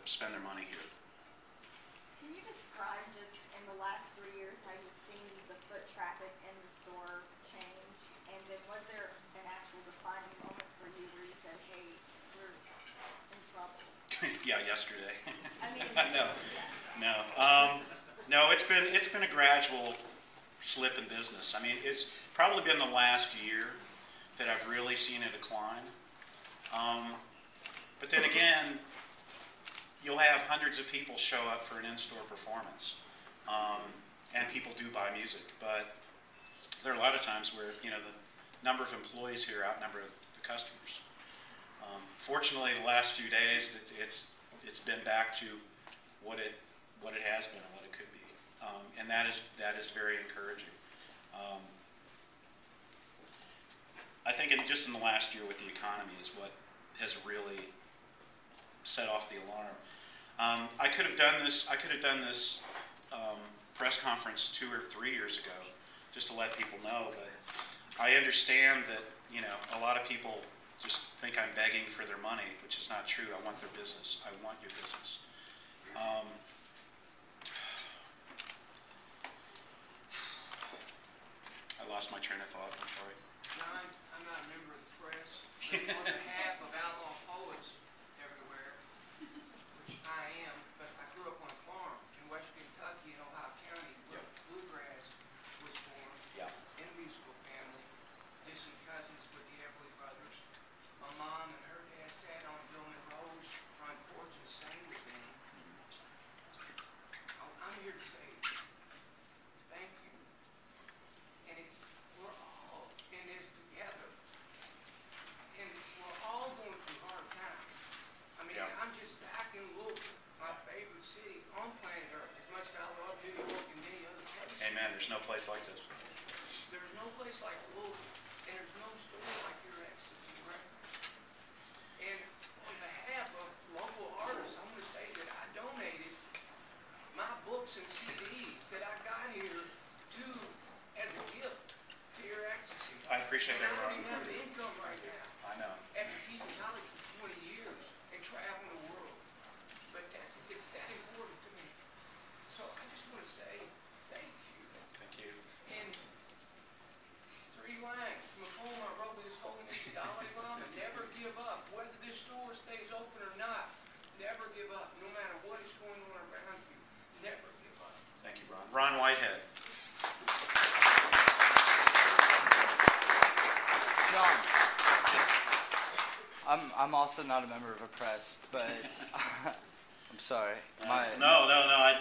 spend their money here. Can you describe just in the last 3 years how you've seen the foot traffic in the store change? And then was there an actual defining moment for you where you said, hey, we're in trouble? Yeah, yesterday. I mean, no, yeah. no. It's been a gradual slip in business. I mean, it's probably been the last year that I've really seen a decline. But then again, you'll have hundreds of people show up for an in-store performance, and people do buy music. But there are a lot of times where the number of employees here outnumber the customers. Fortunately, the last few days, it's been back to what it has been and what it could be, and that is very encouraging. I think just in the last year with the economy is what has really set off the alarm. I could have done this press conference 2 or 3 years ago, just to let people know. But I understand that a lot of people just think I'm begging for their money, which is not true. I want their business. I want your business. I lost my train of thought. I'm sorry. John, I'm not a member of the press. On behalf of outlaw poets everywhere, which I am, but I grew up on a farm in West Kentucky in Ohio County where bluegrass was born. Yeah. In a musical family, distant cousins with the Everly Brothers. My mom and her dad sat on Billman Rowe's front porch and sang with them. I'm here to say thank you. And we're all in this together. And we're all going through hard times. I mean, I'm just back in Louisville, my favorite city on planet Earth, as much as I love New York and many other places. Amen. There's no place like this. There's no place like Louisville, and there's no store like your X-tacy Records. And on behalf of local artists, I'm going to say that I donated my books and CDs that I got here as a gift to your X-tacy. I appreciate that, Ron. I Ron. don't even have an income right now. I know. After teaching college for 20 years and traveling the world. But it's that important to me. So I just want to say thank you. Thank you. And 3 lines from a poem I wrote with His Holiness the Dalai Lama: never give up. Whether this store stays open or not, never give up. No matter what is going on around you, never give up. Thank you, Ron. Ron Whitehead. John, I'm also not a member of a press, but I'm sorry. No. I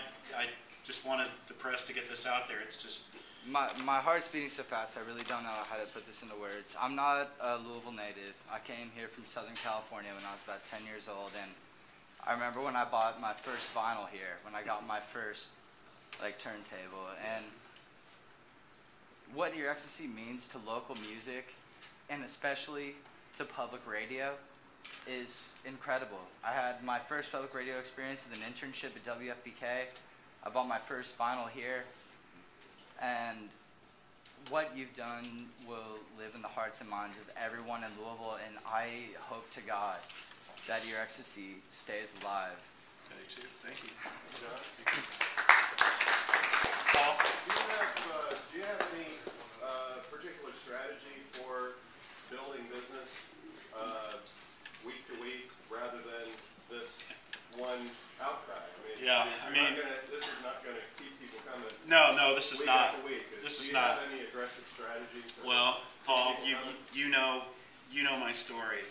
just wanted the press to get this out there. It's just my heart's beating so fast. I really don't know how to put this into words. I'm not a Louisville native. I came here from Southern California when I was about 10 years old, and I remember when I bought my first vinyl here, when I got my first turntable, and what your X-tacy means to local music, and especially to public radio, is incredible. I had my first public radio experience with an internship at WFBK. I bought my first vinyl here, and what you've done will live in the hearts and minds of everyone in Louisville, and I hope to God that your X-tacy stays alive. me too. Thank you. John? Paul? Do you have any particular strategy for building business week to week rather than this one outcry? This is not going to keep people coming. No, this is week not. After week. This is do you not. have any aggressive strategies? Well, Paul, you know my story.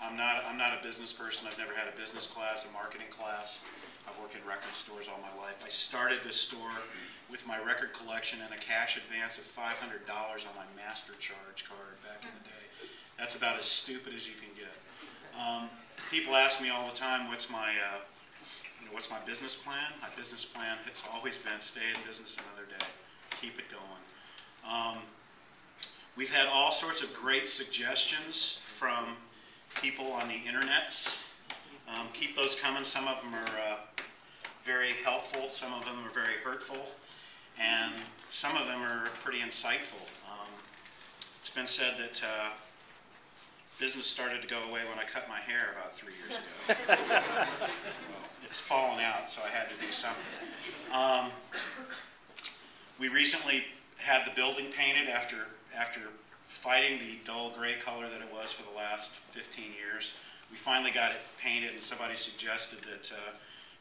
I'm not a business person. I've never had a business class, a marketing class. I've worked in record stores all my life. I started this store with my record collection and a cash advance of $500 on my Master Charge card back in the day. That's about as stupid as you can get. People ask me all the time, what's my business plan? My business plan has always been stay in business another day, keep it going. We've had all sorts of great suggestions from people on the internets. Keep those coming. Some of them are very helpful, some of them are very hurtful, and some of them are pretty insightful. It's been said that business started to go away when I cut my hair about 3 years ago. Well, it's fallen out, so I had to do something. We recently had the building painted after fighting the dull gray color that it was for the last 15 years. We finally got it painted, and somebody suggested that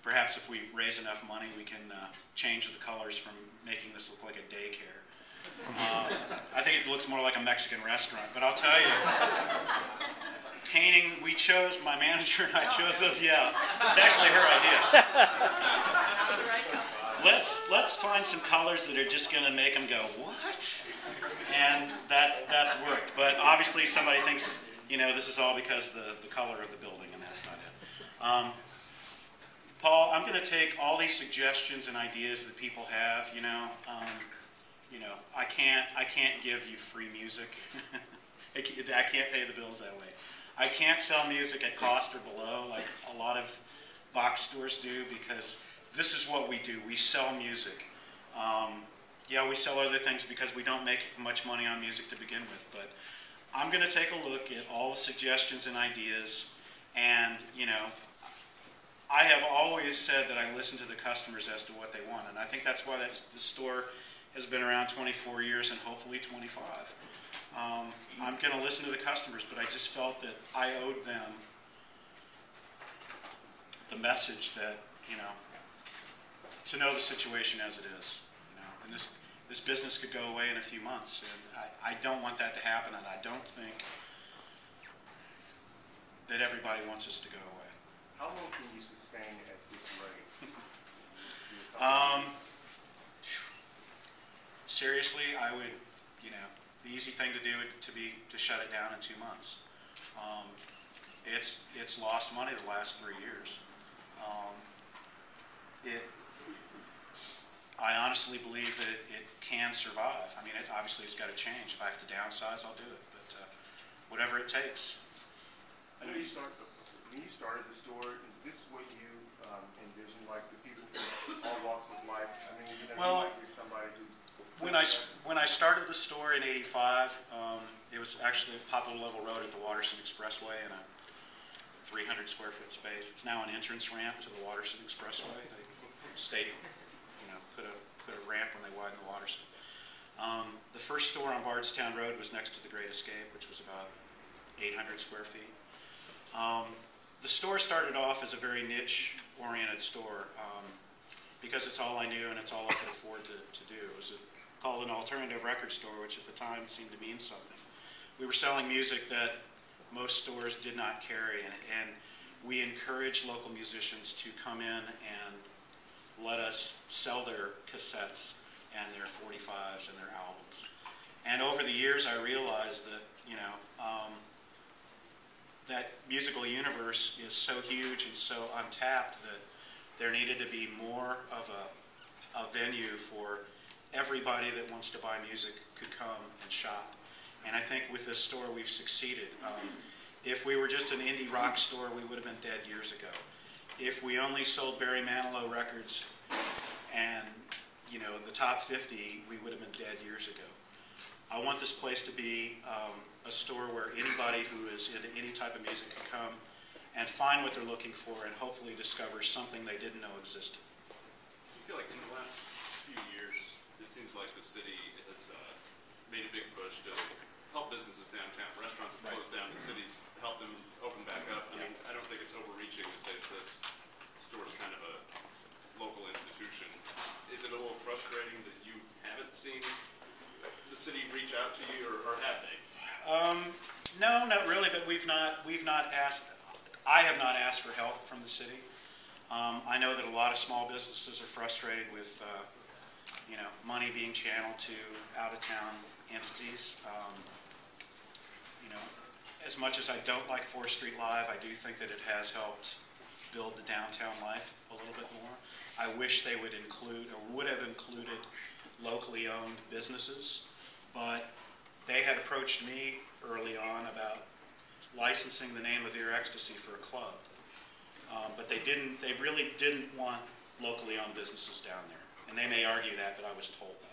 perhaps if we raise enough money, we can change the colors from making this look like a daycare. I think it looks more like a Mexican restaurant, but I'll tell you, painting, my manager and I chose this, yeah, it's actually her idea. Let's find some colors that are just going to make them go, what? And that's worked. But obviously somebody thinks, this is all because the color of the building, and that's not it. Paul, I'm going to take all these suggestions and ideas that people have, I can't give you free music. I can't pay the bills that way. I can't sell music at cost or below like a lot of box stores do, because this is what we do. We sell music. Yeah, we sell other things because we don't make much money on music to begin with, but I'm going to take a look at all the suggestions and ideas, and, I have always said that I listen to the customers as to what they want, and I think that's why the store has been around 24 years and hopefully 25. I'm going to listen to the customers, but I just felt that I owed them the message that, to know the situation as it is. And this business could go away in a few months, and I don't want that to happen, and I don't think that everybody wants us to go away. How long can you sustain at this rate? Seriously, I would, the easy thing to do would be to shut it down in 2 months. It's lost money the last 3 years. I honestly believe that it can survive. I mean, obviously it's got to change. If I have to downsize, I'll do it. But whatever it takes. I know when you started the store, is this what you envisioned, like the people from all walks of life? I mean, you might be somebody who's... When I started the store in '85, it was actually a Poplar Level Road at the Waterson Expressway in a 300 square foot space. It's now an entrance ramp to the Waterson Expressway. They put a ramp when they widened the Waterson. The first store on Bardstown Road was next to the Great Escape, which was about 800 square feet. The store started off as a very niche-oriented store because it's all I knew and it's all I could afford to do. It was called an alternative record store, which at the time seemed to mean something. We were selling music that most stores did not carry, and we encouraged local musicians to come in and let us sell their cassettes and their 45s and their albums. And over the years, I realized that, that musical universe is so huge and so untapped that there needed to be more of a venue for everybody that wants to buy music could come and shop. And I think with this store, we've succeeded. If we were just an indie rock store, we would have been dead years ago. If we only sold Barry Manilow records and, the top 50, we would have been dead years ago. I want this place to be a store where anybody who is into any type of music can come and find what they're looking for and hopefully discover something they didn't know existed. I feel like in the last few years, it seems like the city has made a big push to help businesses downtown. Restaurants have closed down. The city's helped them open back up. I mean, I don't think it's overreaching to say that this store's kind of a local institution. Is it a little frustrating that you haven't seen the city reach out to you, or have they? No, not really, but we've not asked, I have not asked for help from the city. I know that a lot of small businesses are frustrated with, money being channeled to out-of-town entities. As much as I don't like 4th Street Live, I do think that it has helped build the downtown life a little bit more. I wish they would include, or would have included, locally owned businesses, but they had approached me early on about licensing the name of X-tacy for a club. But they really didn't want locally owned businesses down there. And they may argue that, but I was told that.